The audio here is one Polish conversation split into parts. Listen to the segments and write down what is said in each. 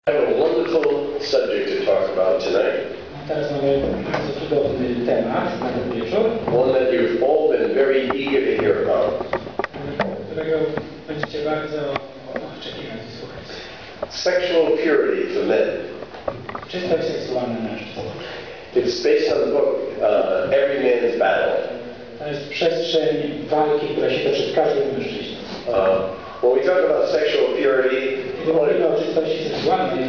I have a wonderful subject to talk about tonight. Teraz mamy bardzo cudowny temat na ten wieczór. One that you've all been very eager to hear about. Którego będziecie bardzo oczekiwać i słuchać. Sexual purity for men. Czystość seksualna mężczyzn. It's based on the book Every Man's Battle. To jest przestrzeń walki, która się toczy w każdym mężczyźnie. When we talk about sexual purity, Kiedy mówimy o czystości seksualnej,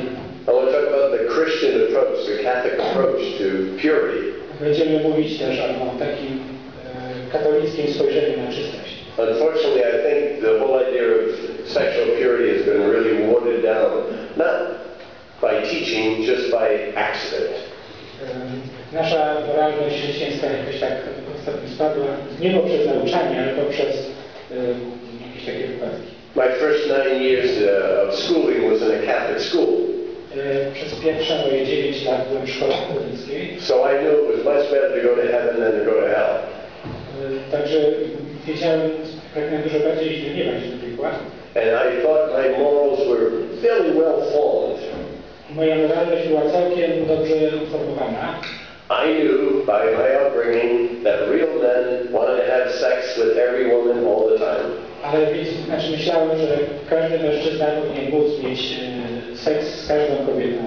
I want to talk about the Christian approach, the Catholic approach to purity. będziemy mówić też o takim katolickim spojrzeniu na czystość. Unfortunately, I think the whole idea of sexual purity has been really watered down, not by teaching, just by accident. Nasza moralność chrześcijańska jakoś tak ostatnio spadła, nie poprzez nauczanie, ale poprzez jakieś takie wypadki. My first 9 years of schooling was in a Catholic school. Przez pierwsze moje 9 lat byłem w szkole katolickiej. So I knew it was much better to go to heaven than to go to hell. Także wiedziałem, pragnąłem dużo bardziej iść do nieba niż do piekła. And I thought my morals were fairly well formed. Moja moralność była całkiem dobrze uformowana. I knew by my upbringing that real men wanted to have sex with every woman all the time. Ale myślałem, że każdy mężczyzna powinien móc mieć seks z każdą kobietą.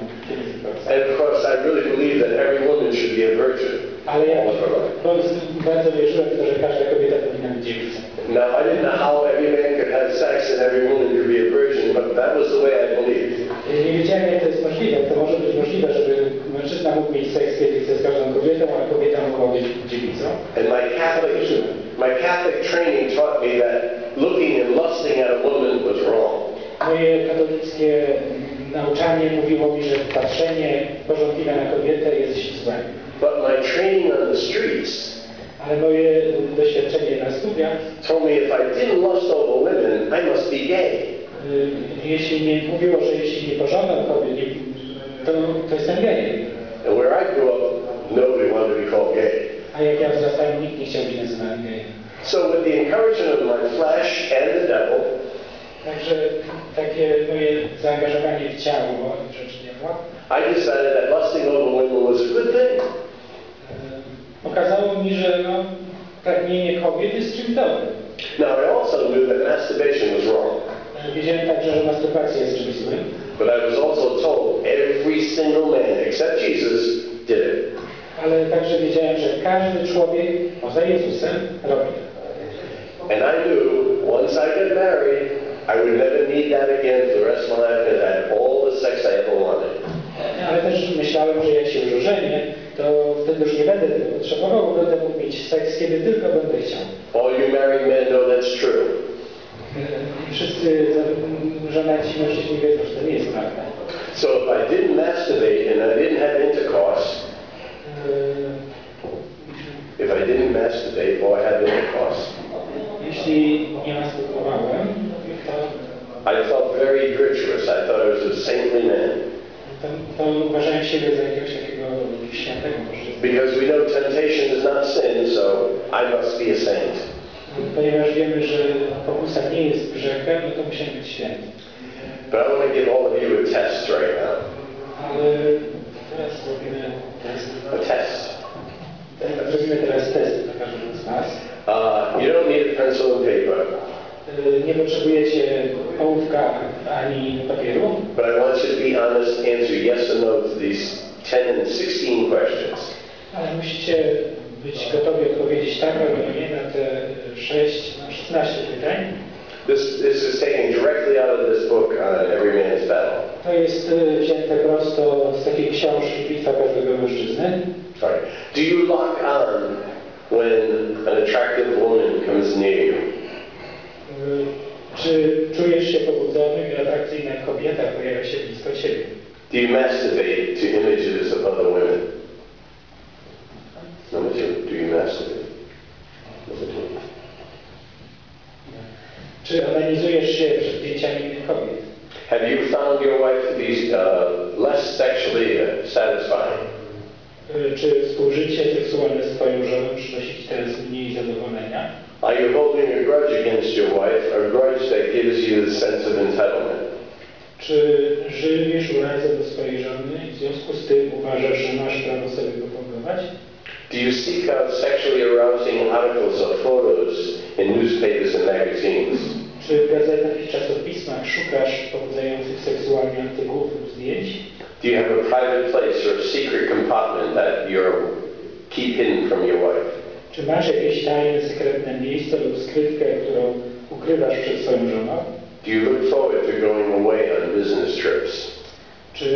And of course, I really believe that every woman should be a virgin. Ale ja bardzo wierzyłem w to, że każda kobieta powinna być dziewicą. Now, I didn't know how every man could have sex and every woman could be a virgin, but that was the way I believed. Nie wiedziałem, jak to jest możliwe. To może być możliwe, żeby mężczyzna mógł mieć seks, kiedy chce z każdą kobietą, a kobieta mogła być dziewicą. And my Catholic training taught me that looking and lusting at a woman was wrong. Moje katolickie nauczanie mówiło mi, że patrzenie porządliwe na kobietę jest złe. But my training on the streets ale moje doświadczenie na studiach told me if I didn't lust over women, I must be gay. Jeśli mi mówiło, że jeśli nie pożądam kobiet, to jestem gejem. And where I grew up, nobody wanted to be called gay. A jak ja wzrastałem, nikt nie chciał być nazywany gejem. So with the encouragement of my flesh and the devil, także takie moje zaangażowanie w ciało i rzecz diabła, I decided that lusting over women was a good thing. Okazało mi, że pragnienie kobiet jest czymś dobrym. Now I also knew that masturbation was wrong. Wiedziałem także, że masturbacja jest czymś złym. But I was also told every single man except Jesus did it. Ale także wiedziałem, że każdy człowiek poza Jezusem robi to. And I knew once I got married, I would never need that again for the rest of my life and had all the sex I ever wanted. Ale też myślałem, że jak się już ożenię, to wtedy już nie będę tego potrzebował, bo będę mógł mieć seks, kiedy tylko będę chciał. All you married men know that's true. Wszyscy żonaci mężczyźni wiedzą, że to nie jest prawda. So if I didn't masturbate and I didn't have intercourse, jeśli nie masturbowałem, to I felt very virtuous. I thought I was a saintly man. To uważałem siebie za jakiegoś takiego świętego mężczyznę. Because we know temptation is not sin, so I must be a saint. Ponieważ wiemy, że pokusa nie jest grzechem, no to musimy być święci. But I want to give all of you a test right now. Ale teraz robimy test. A test. Zrobimy teraz test dla każdego z nas. You don't need a pencil and paper. Nie potrzebujecie ołówka ani papieru. But I want you to be honest, answer yes or no to these 10 and 16 questions. Ale musicie być gotowi odpowiedzieć tak albo nie na te 16 pytań. This is taken directly out of this book on Every Man's Battle. To jest wzięte prosto z takiej książki Bitwa każdego mężczyzny. Sorry. Do you lock on when an attractive woman comes near you? Czy czujesz się pobudzony, gdy atrakcyjna kobieta pojawia się blisko ciebie? Do you masturbate to images of other women? Number 2. Do you masturbate? Number 2. Czy analizujesz się przed zdjęciami innych kobiet? Have you found your wife to be less sexually satisfying? Czy współżycie seksualne z twoją żoną przynosi ci teraz mniej zadowolenia? Are you holding a grudge against your wife, a grudge that gives you the sense of entitlement? Czy żywisz urazę do swojej żony i w związku z tym uważasz, że masz prawo sobie go powodować? Do you seek out sexually arousing articles or photos in newspapers and magazines? Czy w gazetach i czasopismach szukasz pobudzających seksualnie artykułów lub zdjęć? Do you have a private place or a secret compartment that you keep hidden from your wife? Czy masz jakieś tajne, sekretne miejsce lub skrytkę, którą ukrywasz przed swoją żoną? Do you look forward to going away on business trips? Czy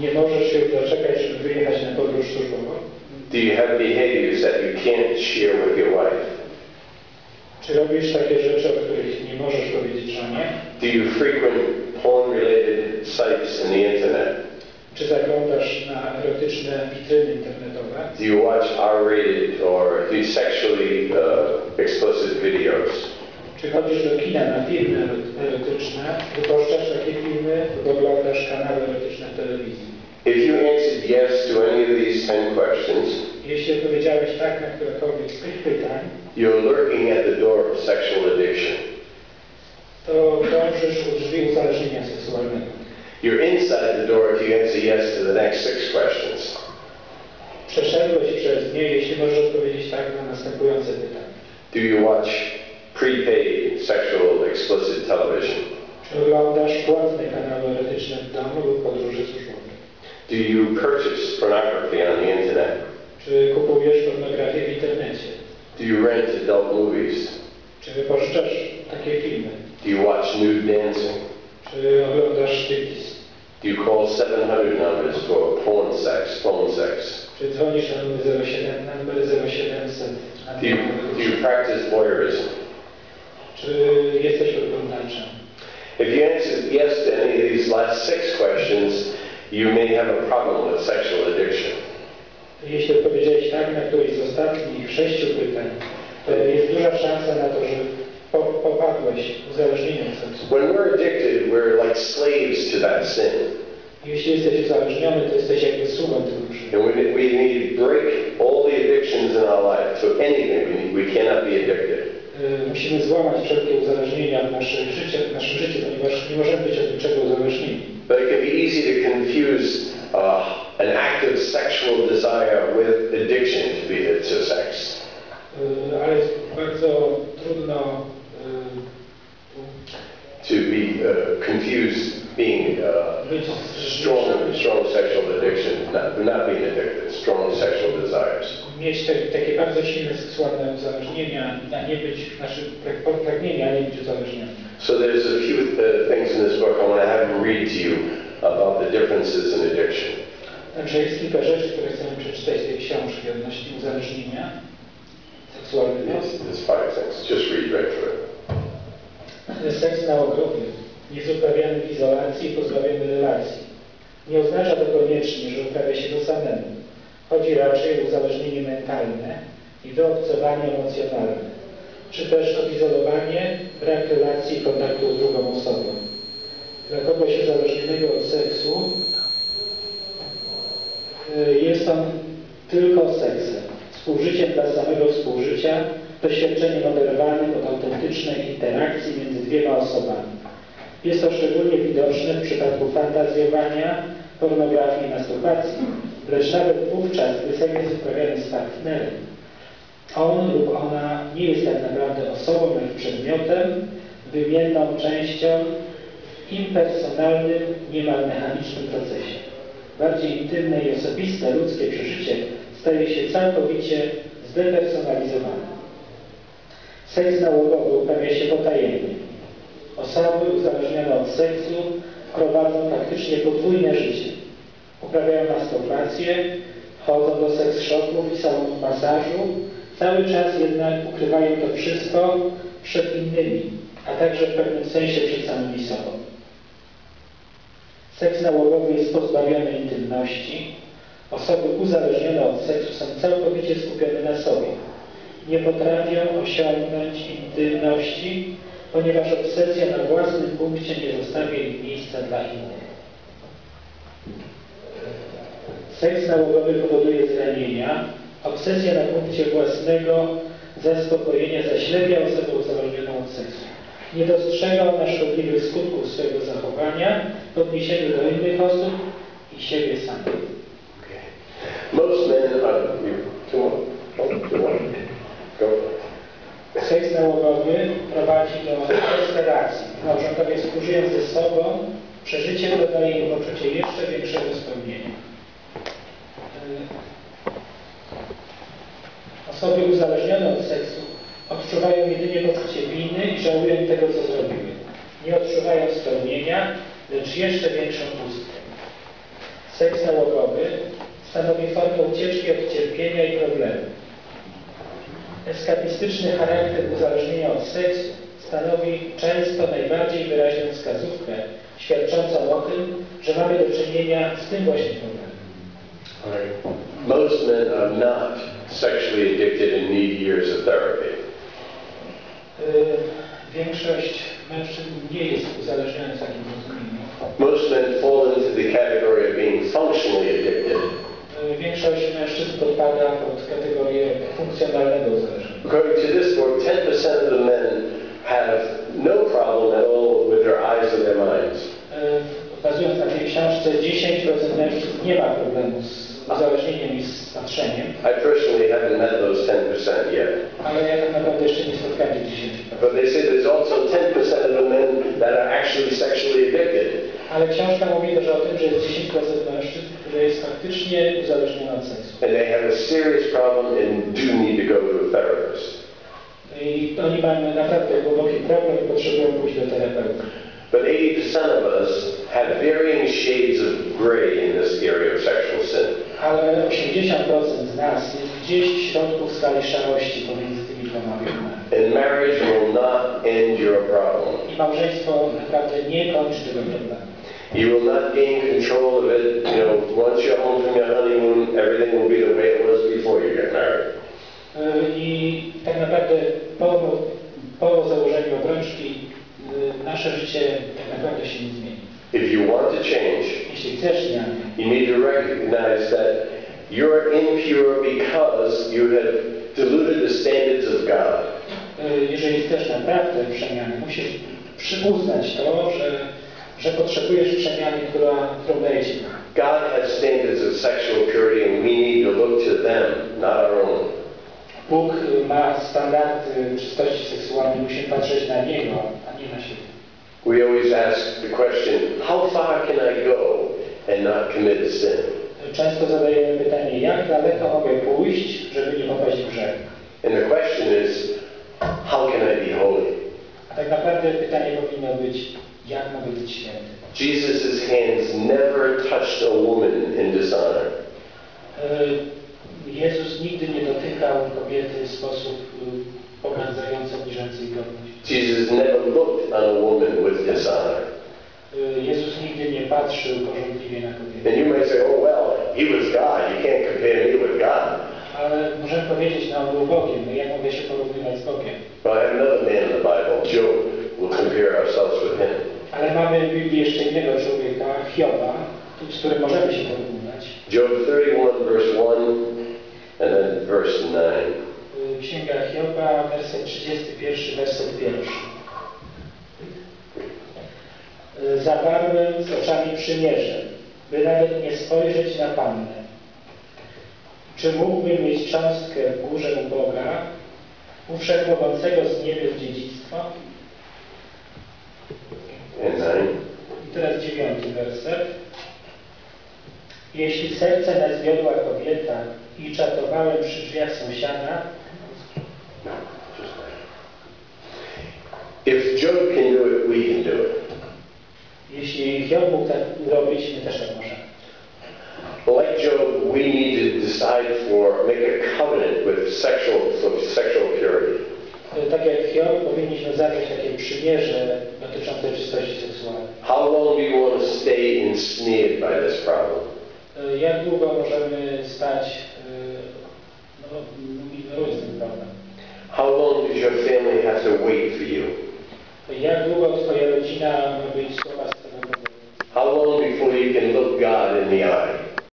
nie możesz się doczekać, żeby wyjechać na podróż służbową? Do you have behaviors that you can't share with your wife? Czy robisz takie rzeczy, o których nie możesz powiedzieć żonie? Do you frequent porn-related sites in the internet? Czy zaglądasz na erotyczne witryny internetowe? Do you watch R-rated or sexually explicit videos? Czy chodzisz do kina na filmy erotyczne, wypuszczasz takie filmy lub oglądasz kanały erotyczne w telewizji? If you answered yes to any of these 10 questions, jeśli odpowiedziałeś tak na którekolwiek z tych pytań, you're lurking at the door of sexual addiction. To dążysz u drzwi uzależnienia seksualnego. You're inside the door if you answer yes to the next 6 questions. Przeszedłeś przez nie, jeśli możesz odpowiedzieć tak na następujące pytania. Do you watch prepaid sexual explicit television? Czy oglądasz płatne kanały erotyczne w domu lub podróży służbowej? Do you purchase pornography on the internet? Czy kupujesz pornografię w internecie? Do you rent adult movies? Czy wypożyczasz takie filmy? Do you watch nude dancing? Czy oglądasz striptease? Do you call 700 numbers for porn sex, phone sex? Czy dzwonisz na numer 0700? Do you practice voyeurism? Czy jesteś oglądaczem? If you answered yes to any of these last 6 questions, you may have a problem with sexual addiction. Jeśli odpowiedziałeś tak na któryś z ostatnich 6 pytań, to jest duża szansa na to, że popadłeś w uzależnienie od seksu. When we're addicted, we're like slaves to that sin. Jeśli jesteś uzależniony, to jesteś jakby sługą tego grzechu. And we need to break all the addictions in our life. So anything, we cannot be addicted. Musimy złamać wszelkie uzależnienia w naszym życiu, ponieważ nie możemy być od niczego uzależnieni. But it can be easy to confuse an active sexual desire with addiction to sex. Ale jest bardzo trudno to be confused being strong sexual addiction, not being addicted, strong sexual desires. Mieć takie bardzo silne seksualne uzależnienia, a nie być pragnienia, a nie być uzależniony. So there's a few things in this book I want to have you read to you about the differences in addiction. Także jest kilka rzeczy, które chcemy przeczytać z tej książki odnośnie uzależnienia seksualnego. There's 5 things. Just read right through it. Seks nałogowy jest uprawiany w izolacji i pozbawiony relacji. Nie oznacza to koniecznie, że uprawia się go samemu. Chodzi raczej o uzależnienie mentalne i wyobcowanie emocjonalne, czy też odizolowanie, brak relacji i kontaktu z drugą osobą. Dla kogoś uzależnionego od seksu jest on tylko seksem, współżyciem dla samego współżycia, doświadczeniem oderwanym od autentycznej interakcji między dwiema osobami. Jest to szczególnie widoczne w przypadku fantazjowania, pornografii i masturbacji, lecz nawet wówczas, gdy seks jest uprawiany z partnerem, on lub ona nie jest tak naprawdę osobą, lecz przedmiotem, wymienną częścią w impersonalnym, niemal mechanicznym procesie. Bardziej intymne i osobiste ludzkie przeżycie staje się całkowicie zdepersonalizowane. Seks nałogowy uprawia się potajemnie. Osoby uzależnione od seksu prowadzą faktycznie podwójne życie. Uprawiają masturbację, chodzą do seks shopów i salonów masażu, cały czas jednak ukrywają to wszystko przed innymi, a także w pewnym sensie przed samymi sobą. Seks nałogowy jest pozbawiony intymności. Osoby uzależnione od seksu są całkowicie skupione na sobie. Nie potrafią osiągnąć intymności, ponieważ obsesja na własnym punkcie nie zostawia im miejsca dla innych. Seks nałogowy powoduje zranienia. Obsesja na punkcie własnego zaspokojenia zaślepia osobę uzależnioną od seksu. Nie dostrzega ona szkodliwych skutków swojego zachowania w odniesieniu do innych osób i siebie samych. Most men are... Seks nałogowy prowadzi do desperacji. Małżonkowie współżyjąc ze sobą, przeżycie dodaje im poczucie jeszcze większego spełnienia. Osoby uzależnione od seksu odczuwają jedynie poczucie winy i żałują tego, co zrobiły. Nie odczuwają spełnienia, lecz jeszcze większą pustkę. Seks nałogowy stanowi formę ucieczki od cierpienia i problemu. Eskapistyczny charakter uzależnienia od seksu stanowi często najbardziej wyraźną wskazówkę świadczącą o tym, że mamy do czynienia z tym właśnie problemem. Most men are not sexually addicted and need years of therapy. Większość mężczyzn nie jest uzależniona w takim rozumieniu. Most men fall into the category of being functionally addicted. Większość mężczyzn podpada pod kategorię funkcjonalnego uzależnienia. According to this book, 10% of the men have no problem at all with their eyes and their minds. Bazując na tej książce, 10% mężczyzn nie ma problemu z uzależnieniem i z patrzeniem. I personally haven't met those 10% yet. Ale ja tak naprawdę jeszcze nie spotkałem tych 10%. But they say there's also 10% of the men that are actually sexually addicted. Ale książka mówi też o tym, że jest 10% mężczyzn, które jest faktycznie uzależnione od seksu. And they have a serious problem and do need to go to a therapist. I oni mają naprawdę głęboki problem i potrzebują pójść do terapeuty. But 80% of us have varying shades of gray in this area of sexual sin. Ale 80% z nas jest gdzieś w środku skali szarości pomiędzy tymi dwoma wymiarami. And marriage will not end your problem. I małżeństwo naprawdę nie kończy tego problemu. You will not gain control of it. You know, once you're home from your honeymoon, everything will be the way it was before you get married. I tak naprawdę po założeniu obrączki nasze życie tak naprawdę się nie zmieni. If you want to change, Jeśli chcesz zmiany, you need to recognize that you're impure because you have diluted the standards of God. Jeżeli chcesz naprawdę przemiany, musisz uznać to, że potrzebujesz przemiany, którą daje Ci Bóg. God has standards of sexual purity and we need to look to them, not our own. Bóg ma standardy czystości seksualnej, musimy patrzeć na Niego, a nie na siebie. We always ask the question, how far can I go and not commit a sin? Często zadajemy pytanie, jak daleko mogę pójść, żeby nie popaść w grzech? And the question is, how can I be holy? A tak naprawdę pytanie powinno być, jak mogę być święty? Jesus' hands never touched a woman in dishonor. Jezus nigdy nie dotykał kobiety w sposób pogrążający, obniżający jej godność. Jesus never looked on a woman with dishonor. Jezus nigdy nie patrzył pożądliwie na kobietę. And you may say, oh well, he was God, you can't compare me with God. Ale możemy powiedzieć, no on był Bogiem, no jak mogę się porównywać z Bogiem? But I have another man in the Bible, Job. We'll compare ourselves with him. Ale mamy w Biblii jeszcze innego człowieka, Hioba, z którym możemy się porównywać. Job 31, verse 1, and then verse 9. Księga Hioba, werset 31, werset 1. Zawarłem z oczami przymierze, by nawet nie spojrzeć na Pannę. Czy mógłbym mieć cząstkę w górze u Boga, u Wszechmogącego z niebios dziedzictwo? I teraz 9 werset. Jeśli serce nas wiodła kobieta i czatowałem przy drzwiach sąsiada, If Job can do it, we can do it. Jeśli Hiob mógł tak robić, my też tak możemy. Like Job, we need to decide make a covenant with sexual purity. Tak jak Hiob, powinniśmy zawrzeć takie przymierze dotyczące czystości seksualnej. How long do you want to stay ensnared by this problem? Jak długo możemy stać